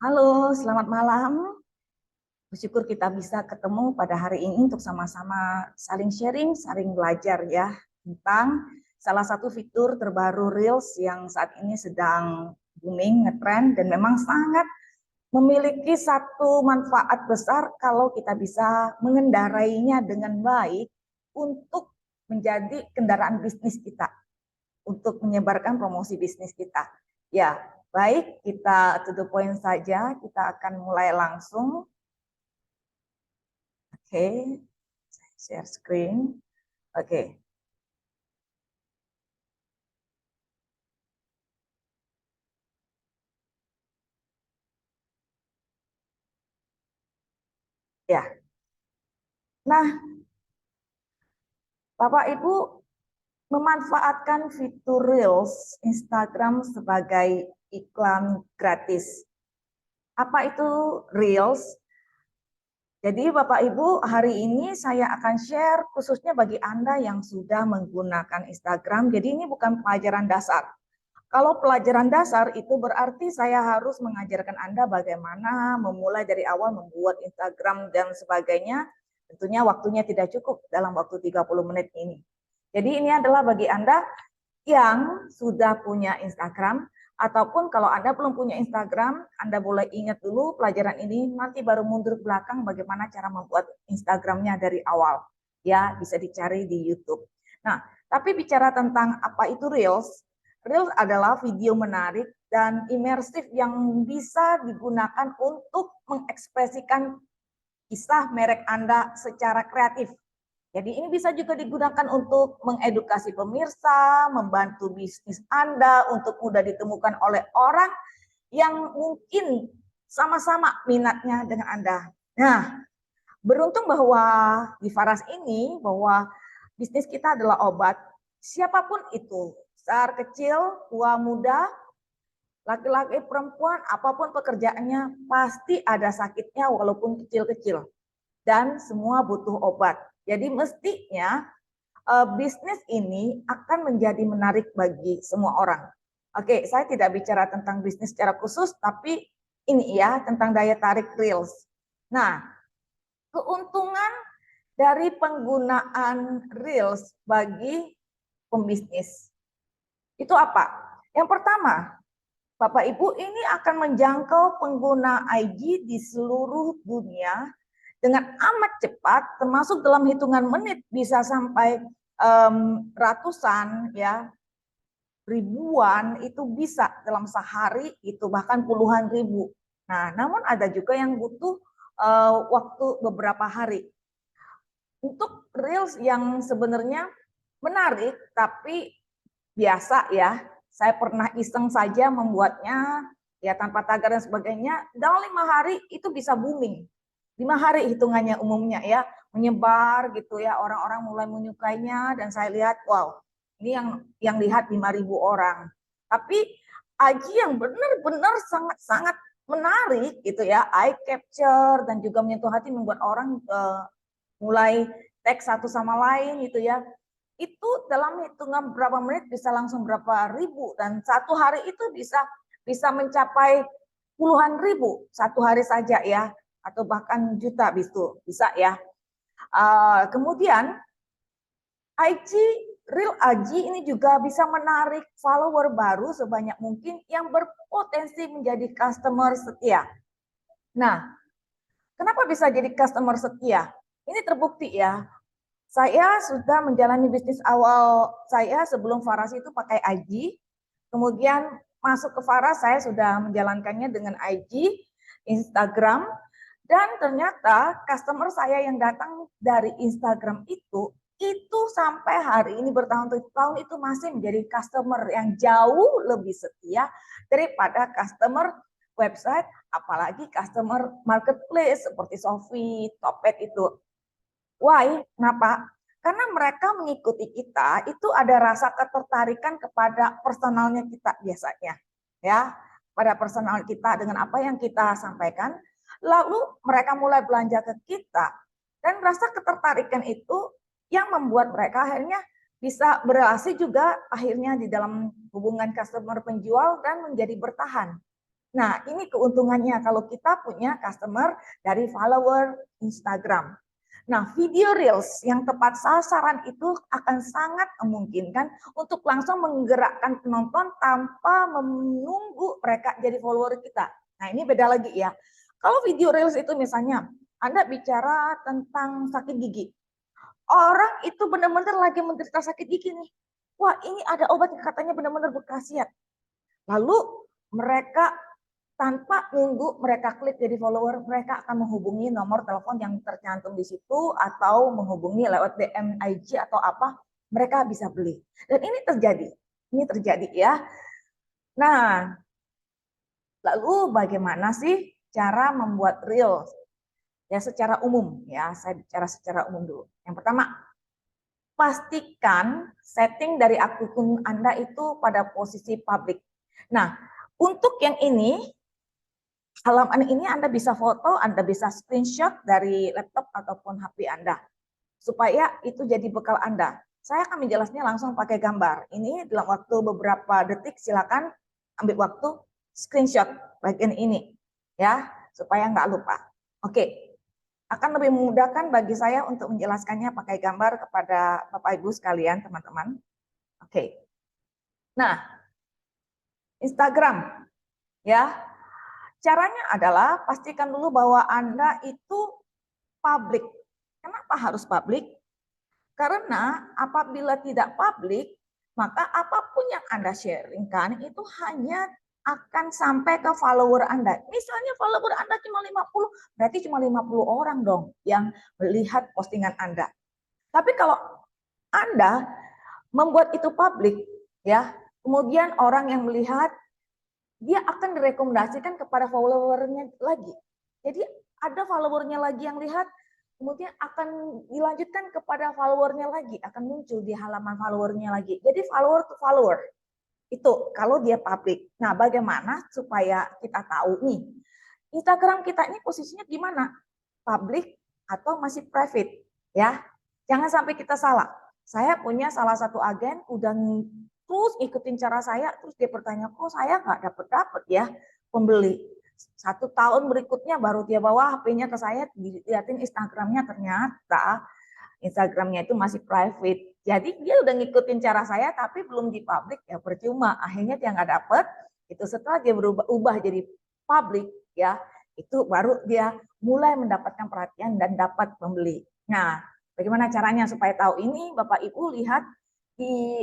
Halo, selamat malam. Bersyukur kita bisa ketemu pada hari ini untuk sama-sama saling sharing, saling belajar ya tentang salah satu fitur terbaru Reels yang saat ini sedang booming, ngetrend dan memang sangat memiliki satu manfaat besar kalau kita bisa mengendarainya dengan baik untuk menjadi kendaraan bisnis kita, untuk menyebarkan promosi bisnis kita. Ya, baik, kita to the point saja, kita akan mulai langsung. Oke, share screen. Oke. Ya. Nah, Bapak Ibu memanfaatkan fitur Reels Instagram sebagai iklan gratis. Apa itu Reels? Jadi Bapak Ibu, hari ini saya akan share khususnya bagi Anda yang sudah menggunakan Instagram. Jadi ini bukan pelajaran dasar. Kalau pelajaran dasar itu berarti saya harus mengajarkan Anda bagaimana memulai dari awal membuat Instagram dan sebagainya. Tentunya waktunya tidak cukup dalam waktu 30 menit ini. Jadi ini adalah bagi Anda yang sudah punya Instagram, ataupun kalau Anda belum punya Instagram, Anda boleh ingat dulu pelajaran ini, nanti baru mundur ke belakang bagaimana cara membuat Instagramnya dari awal. Ya, bisa dicari di YouTube. Nah, tapi bicara tentang apa itu Reels, Reels adalah video menarik dan imersif yang bisa digunakan untuk mengekspresikan kisah merek Anda secara kreatif. Jadi ini bisa juga digunakan untuk mengedukasi pemirsa, membantu bisnis Anda untuk mudah ditemukan oleh orang yang mungkin sama-sama minatnya dengan Anda. Nah, beruntung bahwa di Faras ini bahwa bisnis kita adalah obat. Siapapun itu, besar, kecil, tua, muda, laki-laki, perempuan, apapun pekerjaannya, pasti ada sakitnya walaupun kecil-kecil. Dan semua butuh obat. Jadi mestinya bisnis ini akan menjadi menarik bagi semua orang. Oke, saya tidak bicara tentang bisnis secara khusus, tapi ini ya tentang daya tarik Reels. Nah, keuntungan dari penggunaan Reels bagi pembisnis itu apa? Yang pertama, Bapak Ibu ini akan menjangkau pengguna IG di seluruh dunia dengan amat cepat, termasuk dalam hitungan menit bisa sampai ratusan ya, ribuan itu bisa dalam sehari itu bahkan puluhan ribu. Nah, namun ada juga yang butuh waktu beberapa hari. Untuk reels yang sebenarnya menarik tapi biasa ya, saya pernah iseng saja membuatnya ya tanpa tagar dan sebagainya, dalam 5 hari itu bisa booming. 5 hari hitungannya umumnya ya, menyebar gitu ya, orang-orang mulai menyukainya dan saya lihat wow, ini yang lihat 5.000 orang. Tapi Aji yang benar-benar sangat-sangat menarik gitu ya, eye capture dan juga menyentuh hati, membuat orang mulai teks satu sama lain gitu ya. Itu dalam hitungan berapa menit bisa langsung berapa ribu, dan satu hari itu bisa mencapai puluhan ribu satu hari saja ya, atau bahkan juta bisa ya. Kemudian IG Real IG ini juga bisa menarik follower baru sebanyak mungkin yang berpotensi menjadi customer setia. Nah, kenapa bisa jadi customer setia? Ini terbukti ya. Saya sudah menjalani bisnis awal saya sebelum Faras itu pakai IG. Kemudian masuk ke Faras, saya sudah menjalankannya dengan IG, Instagram, dan ternyata customer saya yang datang dari Instagram itu sampai hari ini bertahun-tahun itu masih menjadi customer yang jauh lebih setia daripada customer website, apalagi customer marketplace seperti Shopee, Topet itu. Why? Kenapa? Karena mereka mengikuti kita itu ada rasa ketertarikan kepada personalnya kita biasanya, ya, pada personal kita dengan apa yang kita sampaikan. Lalu mereka mulai belanja ke kita dan rasa ketertarikan itu yang membuat mereka akhirnya bisa berrelasi juga akhirnya di dalam hubungan customer penjual dan menjadi bertahan. Nah, ini keuntungannya kalau kita punya customer dari follower Instagram. Nah, video reels yang tepat sasaran itu akan sangat memungkinkan untuk langsung menggerakkan penonton tanpa menunggu mereka jadi follower kita. Nah, ini beda lagi ya. Kalau video reels itu misalnya Anda bicara tentang sakit gigi. Orang itu benar-benar lagi menderita sakit gigi nih. Wah, ini ada obat yang katanya benar-benar berkhasiat. Lalu mereka tanpa nunggu mereka klik jadi follower, mereka akan menghubungi nomor telepon yang tercantum di situ atau menghubungi lewat DM IG atau apa, mereka bisa beli. Dan ini terjadi ya. Nah, lalu bagaimana sih cara membuat reels? Ya secara umum ya, saya bicara secara umum dulu. Yang pertama, pastikan setting dari akun Anda itu pada posisi public. Nah, untuk yang ini, halaman ini Anda bisa foto, Anda bisa screenshot dari laptop ataupun HP Anda. Supaya itu jadi bekal Anda. Saya akan menjelasnya langsung pakai gambar. Ini dalam waktu beberapa detik, silakan ambil waktu screenshot bagian ini. Ya, supaya nggak lupa. Oke, akan lebih memudahkan bagi saya untuk menjelaskannya pakai gambar kepada Bapak Ibu sekalian, teman-teman. Oke. Nah, Instagram ya. Caranya adalah pastikan dulu bahwa Anda itu publik. Kenapa harus publik? Karena apabila tidak publik, maka apapun yang Anda sharingkan itu hanya akan sampai ke follower Anda. Misalnya follower Anda cuma 50, berarti cuma 50 orang dong yang melihat postingan Anda. Tapi kalau Anda membuat itu publik, ya, kemudian orang yang melihat, dia akan direkomendasikan kepada followernya lagi. Jadi ada followernya lagi yang lihat, kemudian akan dilanjutkan kepada followernya lagi, akan muncul di halaman followernya lagi. Jadi follower to follower. Itu kalau dia publik. Nah, bagaimana supaya kita tahu nih, Instagram kita ini posisinya gimana? Publik atau masih private? Ya, jangan sampai kita salah. Saya punya salah satu agen udah terus ikutin cara saya, terus dia bertanya, kok saya nggak dapet ya pembeli. 1 tahun berikutnya baru dia bawa HP-nya ke saya, dilihatin Instagram-nya, ternyata Instagram-nya itu masih private. Jadi dia udah ngikutin cara saya tapi belum di public, ya percuma. Akhirnya dia nggak dapet. Itu setelah dia berubah jadi public ya, itu baru dia mulai mendapatkan perhatian dan dapat pembeli. Nah, bagaimana caranya supaya tahu ini? Bapak Ibu lihat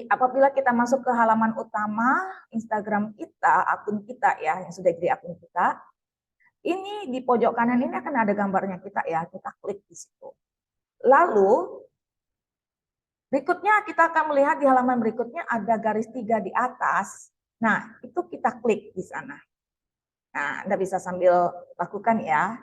apabila kita masuk ke halaman utama Instagram kita, akun kita ya, yang sudah jadi akun kita, ini di pojok kanan ini akan ada gambarnya kita ya, kita klik di situ. Lalu berikutnya kita akan melihat di halaman berikutnya ada garis 3 di atas. Nah, itu kita klik di sana. Nah, Anda bisa sambil lakukan ya.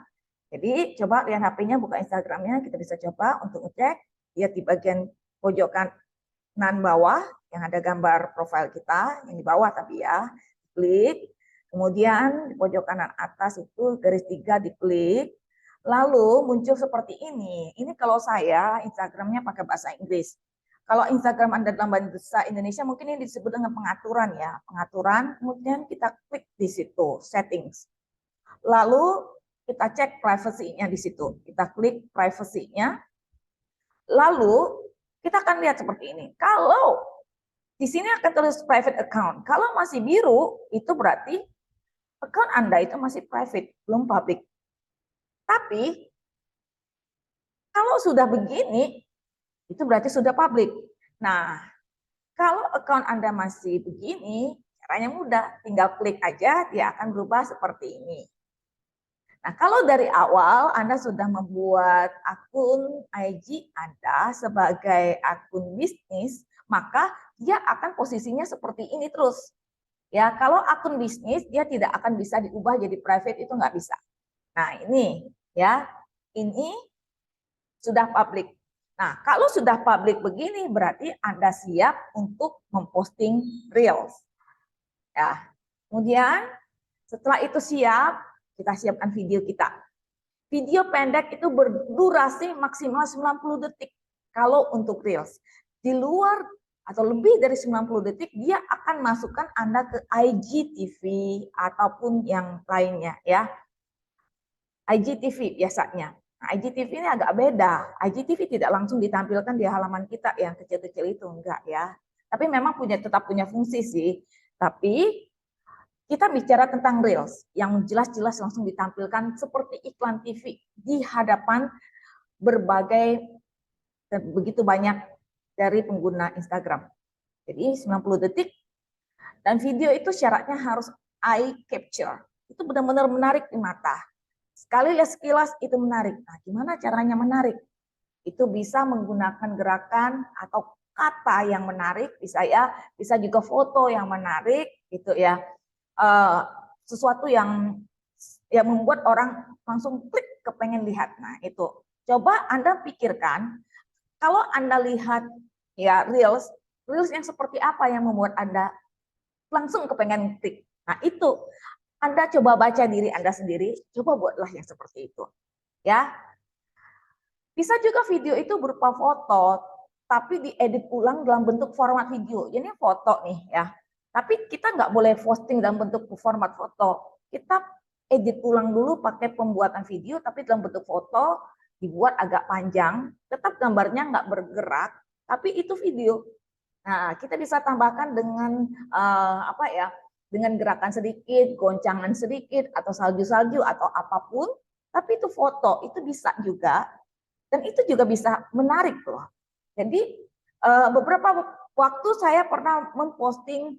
Jadi coba lihat HP-nya, buka Instagram-nya, kita bisa coba untuk ngecek. Lihat di bagian pojok kanan bawah yang ada gambar profil kita, yang di bawah tapi ya, klik. Kemudian di pojok kanan atas itu garis 3 diklik. Lalu muncul seperti ini. Ini kalau saya Instagram-nya pakai bahasa Inggris. Kalau Instagram Anda dalam bahasa Indonesia mungkin ini disebut dengan pengaturan ya. Pengaturan, kemudian kita klik di situ, settings. Lalu kita cek privacy-nya di situ. Kita klik privacy-nya. Lalu kita akan lihat seperti ini. Kalau di sini akan tulis private account. Kalau masih biru, itu berarti account Anda itu masih private, belum public. Tapi kalau sudah begini, itu berarti sudah public. Nah, kalau account Anda masih begini, caranya mudah. Tinggal klik aja, dia akan berubah seperti ini. Nah, kalau dari awal Anda sudah membuat akun IG Anda sebagai akun bisnis, maka dia akan posisinya seperti ini terus. Ya, kalau akun bisnis, dia tidak akan bisa diubah jadi private, itu nggak bisa. Nah, ini ya, ini sudah public. Nah, kalau sudah public begini berarti Anda siap untuk memposting reels. Ya. Kemudian setelah itu siap, kita siapkan video kita. Video pendek itu berdurasi maksimal 90 detik kalau untuk reels. Di luar atau lebih dari 90 detik, dia akan masukkan Anda ke IGTV ataupun yang lainnya ya. IGTV biasanya. Nah, IGTV ini agak beda. IGTV tidak langsung ditampilkan di halaman kita yang kecil-kecil itu, enggak ya. Tapi memang tetap punya fungsi sih. Tapi kita bicara tentang Reels yang jelas-jelas langsung ditampilkan seperti iklan TV di hadapan berbagai dan begitu banyak dari pengguna Instagram. Jadi 90 detik dan video itu syaratnya harus eye capture. Itu benar-benar menarik di mata. Sekali lihat sekilas itu menarik. Nah, gimana caranya menarik? Itu bisa menggunakan gerakan atau kata yang menarik, bisa juga foto yang menarik, gitu ya. Sesuatu yang membuat orang langsung klik kepengen lihat. Nah, itu. Coba Anda pikirkan, kalau Anda lihat ya Reels yang seperti apa yang membuat Anda langsung kepengen klik. Nah, itu Anda coba baca diri Anda sendiri, coba buatlah yang seperti itu. Ya. Bisa juga video itu berupa foto, tapi diedit ulang dalam bentuk format video. Jadi foto nih ya. Tapi kita nggak boleh posting dalam bentuk format foto. Kita edit ulang dulu pakai pembuatan video, tapi dalam bentuk foto, dibuat agak panjang, tetap gambarnya nggak bergerak, tapi itu video. Nah, kita bisa tambahkan dengan dengan gerakan sedikit, goncangan sedikit, atau salju-salju, atau apapun, tapi itu foto, itu bisa juga. Dan itu juga bisa menarik loh. Jadi beberapa waktu saya pernah memposting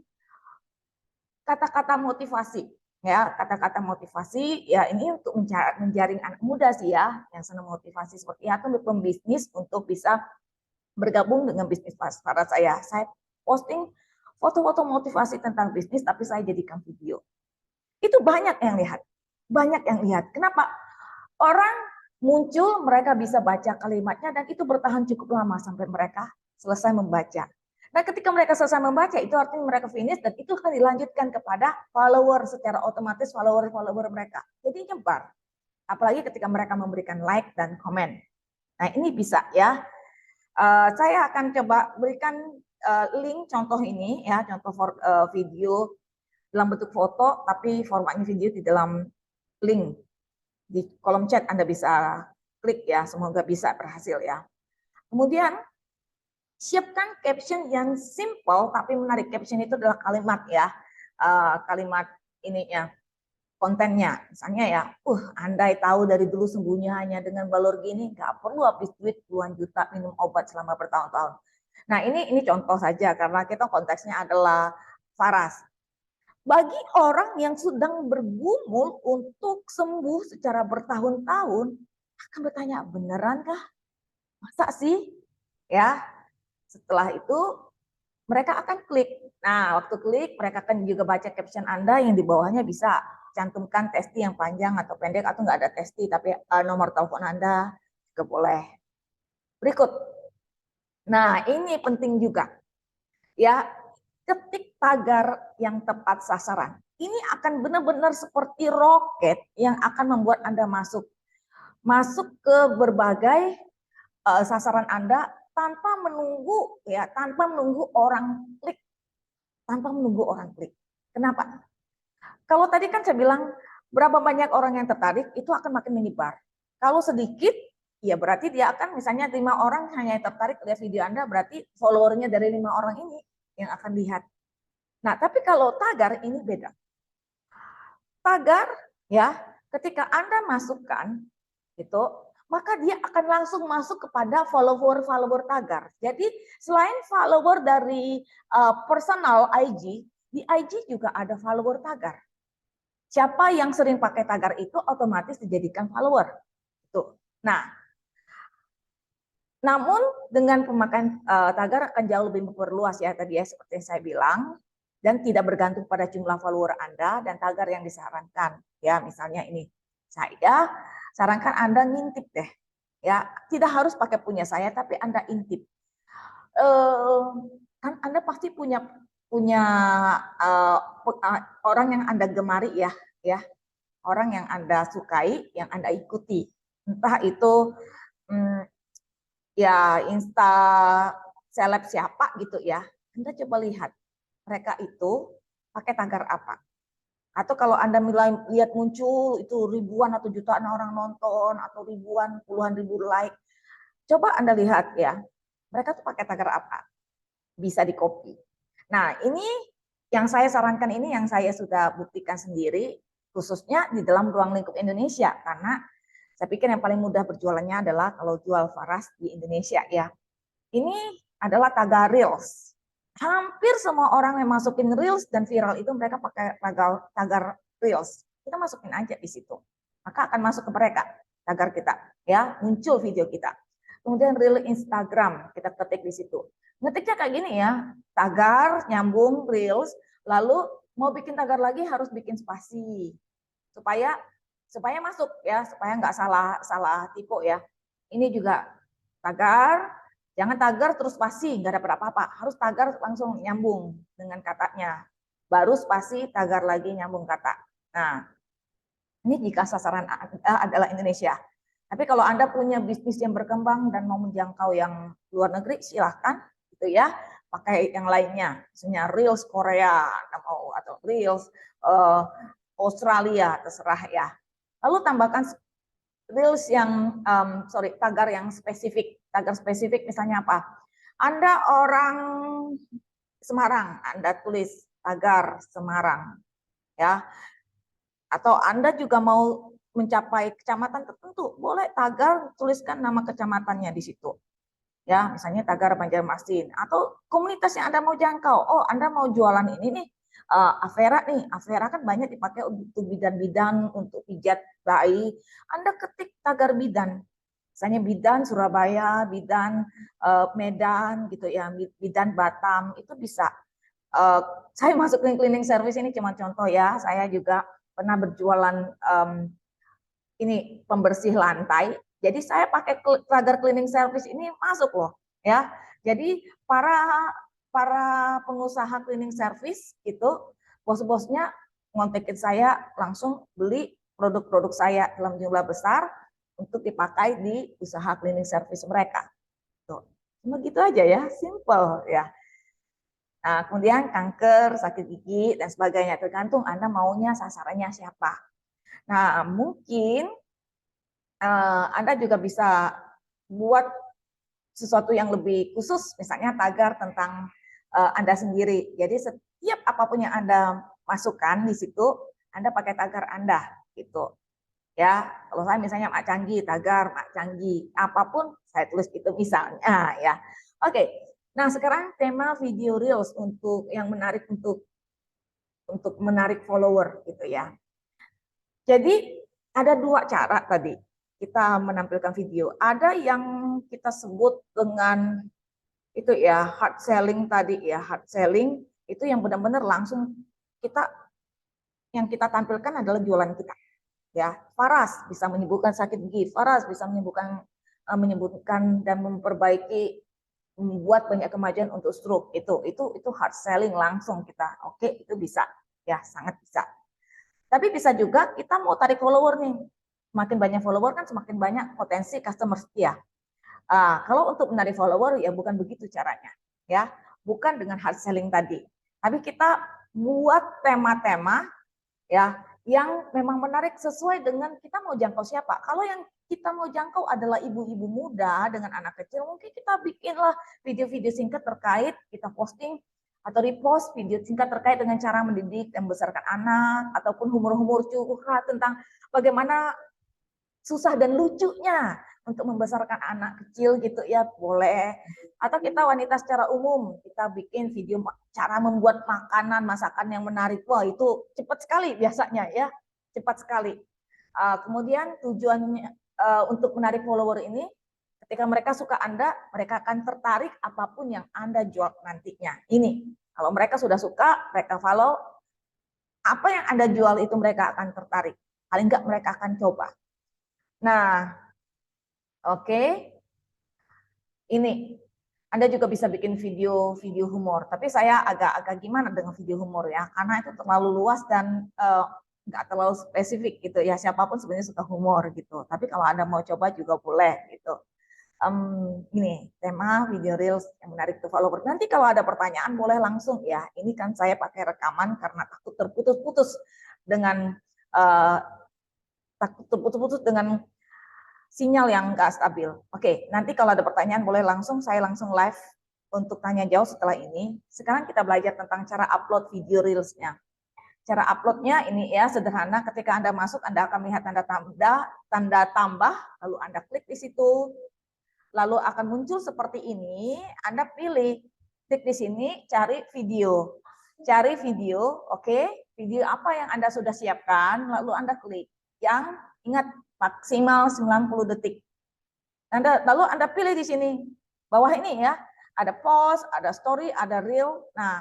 kata-kata motivasi. Ya, kata-kata motivasi ya ini untuk menjaring anak muda sih ya, yang senang motivasi seperti atau pembisnis untuk bisa bergabung dengan bisnis para saya. Saya posting foto-foto motivasi tentang bisnis, tapi saya jadikan video. Itu banyak yang lihat. Banyak yang lihat. Kenapa? Orang muncul, mereka bisa baca kalimatnya, dan itu bertahan cukup lama sampai mereka selesai membaca. Nah, ketika mereka selesai membaca, itu artinya mereka finish, dan itu akan dilanjutkan kepada follower secara otomatis, follower mereka. Jadi nyebar. Apalagi ketika mereka memberikan like dan komen. Nah, ini bisa ya. Saya akan coba berikan link contoh ini ya, contoh video dalam bentuk foto, tapi formatnya video di dalam link di kolom chat. Anda bisa klik ya, semoga bisa berhasil ya. Kemudian siapkan caption yang simple tapi menarik. Caption itu adalah kalimat ya, kalimat ininya, kontennya. Misalnya ya, andai tahu dari dulu sembunyi hanya dengan balur gini, nggak perlu habis duit puluhan juta minum obat selama bertahun-tahun. Nah, ini contoh saja karena kita konteksnya adalah Faras. Bagi orang yang sedang bergumul untuk sembuh secara bertahun-tahun, akan bertanya, beneran kah? Masa sih? Ya, setelah itu mereka akan klik. Nah, waktu klik, mereka akan juga baca caption Anda yang di bawahnya bisa cantumkan testi yang panjang atau pendek, atau nggak ada testi, tapi nomor telepon Anda juga boleh. Berikut. Nah, ini penting juga. Ya, ketik tagar yang tepat sasaran. Ini akan benar-benar seperti roket yang akan membuat Anda masuk ke berbagai sasaran Anda tanpa menunggu orang klik. Kenapa? Kalau tadi kan saya bilang berapa banyak orang yang tertarik, itu akan makin menyebar. Kalau sedikit, ya berarti dia akan misalnya 5 orang hanya tertarik lihat video Anda, berarti followernya dari 5 orang ini yang akan lihat. Nah, tapi kalau tagar ini beda. Tagar ya, ketika Anda masukkan itu, maka dia akan langsung masuk kepada follower tagar. Jadi selain follower dari personal IG, di IG juga ada follower tagar. Siapa yang sering pakai tagar itu otomatis dijadikan follower. Itu. Nah, namun dengan pemakaian tagar akan jauh lebih memperluas ya tadi ya, seperti yang saya bilang, dan tidak bergantung pada jumlah follower Anda dan tagar yang disarankan. Ya, misalnya ini, saya sarankan Anda ngintip deh. Ya, tidak harus pakai punya saya, tapi Anda intip. Kan Anda pasti punya orang yang Anda gemari ya, orang yang Anda sukai, yang Anda ikuti. Entah itu ya Insta seleb siapa gitu ya. Anda coba lihat mereka itu pakai tagar apa. Atau kalau Anda mulai lihat muncul itu ribuan atau jutaan orang nonton atau ribuan, puluhan ribu like, coba Anda lihat ya, mereka tuh pakai tagar apa. Bisa di copy. Nah, ini yang saya sarankan ini yang saya sudah buktikan sendiri, khususnya di dalam ruang lingkup Indonesia, karena saya pikir yang paling mudah berjualannya adalah kalau jual Faras di Indonesia ya. Ini adalah tagar Reels. Hampir semua orang yang masukin Reels dan viral itu mereka pakai tagar Reels. Kita masukin aja di situ. Maka akan masuk ke mereka tagar kita, ya, muncul video kita. Kemudian reel Instagram, kita ketik di situ. Ngetiknya kayak gini ya, tagar, nyambung, reels, lalu mau bikin tagar lagi harus bikin spasi. Supaya masuk ya, supaya nggak salah tipe ya. Ini juga tagar, jangan tagar terus spasi, nggak dapat apa-apa. Harus tagar langsung nyambung dengan katanya. Baru spasi, tagar lagi nyambung kata. Nah, ini jika sasaran adalah Indonesia. Tapi kalau Anda punya bisnis yang berkembang dan mau menjangkau yang luar negeri, silahkan gitu ya, pakai yang lainnya. Misalnya Reels Korea, mau atau Reels Australia, terserah ya. Lalu tambahkan Reels yang, tagar yang spesifik. Tagar spesifik misalnya apa? Anda orang Semarang, Anda tulis tagar Semarang. Ya, atau Anda juga mau mencapai kecamatan tertentu, boleh tagar tuliskan nama kecamatannya di situ. Ya, misalnya tagar Banjarmasin atau komunitas yang Anda mau jangkau. Oh, Anda mau jualan ini nih, Avera nih. Avera kan banyak dipakai untuk bidan-bidan, untuk pijat bayi. Anda ketik tagar bidan. Misalnya bidan Surabaya, bidan Medan gitu ya, bidan Batam, itu bisa. Saya masuk ke cleaning service ini cuma contoh ya, saya juga pernah berjualan ini pembersih lantai. Jadi saya pakai tagar cleaning service ini masuk loh, ya. Jadi para pengusaha cleaning service itu bos-bosnya ngontekin saya langsung beli produk-produk saya dalam jumlah besar untuk dipakai di usaha cleaning service mereka. Tuh. Cuma gitu aja ya, simple ya. Nah, kemudian kanker, sakit gigi, dan sebagainya. Tergantung Anda maunya sasarannya siapa. Nah, mungkin Anda juga bisa buat sesuatu yang lebih khusus, misalnya tagar tentang Anda sendiri. Jadi setiap apapun yang Anda masukkan di situ, Anda pakai tagar Anda gitu. Ya, kalau saya misalnya Mak Canggih, tagar Mak Canggih, apapun saya tulis itu misalnya ya. Oke. Nah, sekarang tema video reels untuk yang menarik untuk menarik follower gitu ya. Jadi ada dua cara tadi kita menampilkan video. Ada yang kita sebut dengan itu ya hard selling tadi ya, hard selling itu yang benar-benar langsung kita yang kita tampilkan adalah jualan kita. Ya, Faras bisa menyembuhkan sakit gigi, Faras bisa menyembuhkan dan memperbaiki membuat banyak kemajuan untuk stroke. Itu hard selling langsung kita. Oke, itu bisa. Ya, sangat bisa. Tapi bisa juga kita mau tarik follower nih. Semakin banyak follower kan semakin banyak potensi customer setia. Kalau untuk menarik follower ya bukan begitu caranya, ya, bukan dengan hard selling tadi. Tapi kita buat tema-tema ya yang memang menarik sesuai dengan kita mau jangkau siapa. Kalau yang kita mau jangkau adalah ibu-ibu muda dengan anak kecil, mungkin kita bikinlah video-video singkat terkait, kita posting atau repost video singkat terkait dengan cara mendidik dan membesarkan anak, ataupun humor-humor curhat tentang bagaimana susah dan lucunya untuk membesarkan anak kecil gitu ya, boleh. Atau kita wanita secara umum, kita bikin video cara membuat makanan, masakan yang menarik. Wah, itu cepat sekali biasanya ya, cepat sekali. Kemudian tujuannya untuk menarik follower ini, ketika mereka suka Anda, mereka akan tertarik apapun yang Anda jual nantinya. Ini, kalau mereka sudah suka, mereka follow, apa yang Anda jual itu mereka akan tertarik. Paling enggak mereka akan coba. Nah, oke. Ini Anda juga bisa bikin video humor, tapi saya agak gimana dengan video humor ya, karena itu terlalu luas dan nggak terlalu spesifik gitu ya. Siapapun sebenarnya suka humor gitu. Tapi kalau Anda mau coba juga boleh gitu. Ini tema video reels yang menarik tuh follower. Nanti kalau ada pertanyaan boleh langsung ya. Ini kan saya pakai rekaman karena takut terputus-putus dengan sinyal yang nggak stabil. Oke, nanti kalau ada pertanyaan boleh langsung, saya langsung live untuk tanya jawab setelah ini. Sekarang kita belajar tentang cara upload video reelsnya. Cara uploadnya ini ya sederhana. Ketika Anda masuk, Anda akan melihat tanda tambah, lalu Anda klik di situ, lalu akan muncul seperti ini. Anda pilih, klik di sini, cari video. Cari video, oke? Video apa yang Anda sudah siapkan, lalu Anda klik. Yang ingat maksimal 90 detik. Lalu Anda pilih di sini, bawah ini ya, ada post, ada story, ada reel. Nah,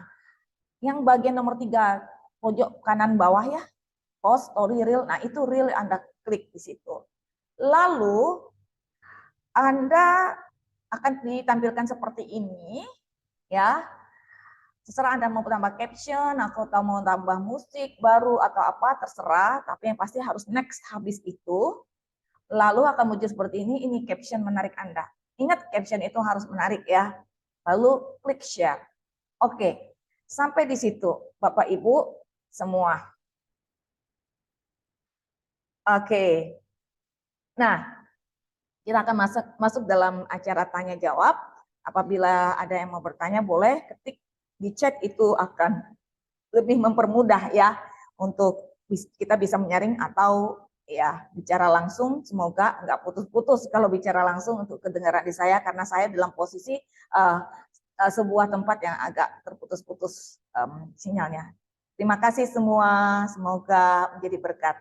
yang bagian nomor 3, pojok kanan bawah ya, post, story, reel. Nah, itu reel Anda klik di situ. Lalu Anda akan ditampilkan seperti ini, ya. Terserah Anda mau tambah caption, atau mau tambah musik baru atau apa, terserah. Tapi yang pasti harus next habis itu. Lalu akan muncul seperti ini caption menarik Anda. Ingat caption itu harus menarik ya. Lalu klik share. Oke, sampai di situ Bapak Ibu semua. Oke. Nah, kita akan masuk dalam acara tanya jawab. Apabila ada yang mau bertanya boleh ketik di chat, itu akan lebih mempermudah ya untuk kita bisa menyaring atau ya bicara langsung. Semoga nggak putus-putus kalau bicara langsung untuk kedengaran di saya, karena saya dalam posisi sebuah tempat yang agak terputus-putus sinyalnya. Terima kasih semua, semoga menjadi berkat.